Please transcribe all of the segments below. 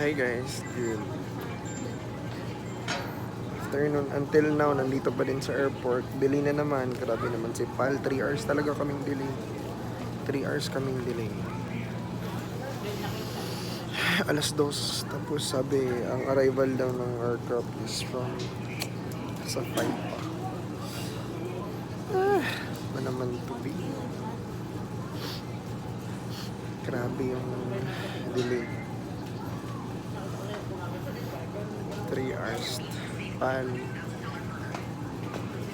Hi guys, good afternoon. Until now, nandito pa din sa airport. Delay na naman, grabe naman si Pal. 3 hours talaga kaming delay. 3 hours kaming delay. Alas 2. Tapos sabi, ang arrival daw ng aircraft is from sa 5 pa. Ba naman to be? Grabe yung delay. 3 hours. Pal.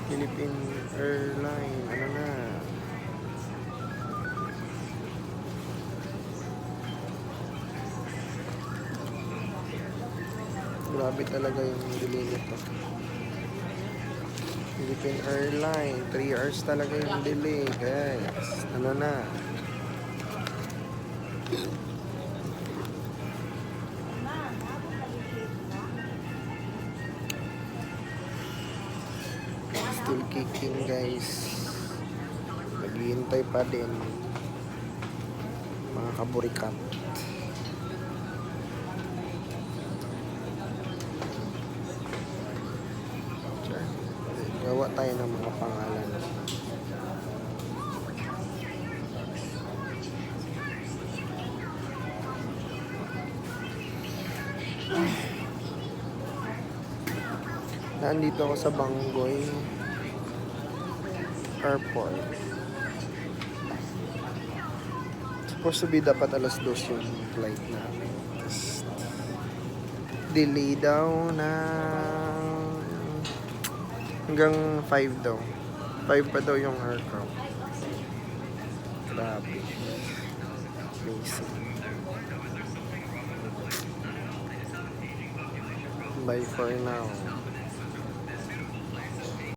Philippine Airline. Ano na? Grabe talaga yung delay nito. Philippine Airline. 3 hours talaga yung delay, guys. Ano na? Still kicking, guys. Naghihintay pa din mga kaburikat. Sure. Gawa tayo ng mga pangalan. Nandito ako sa Bangoy Airport. Supposed to be dapat alas 2 yung flight namin. Tapos, delay daw na hanggang 5 daw. 5 pa daw yung aircraft. Grabe. Amazing. Bye for now.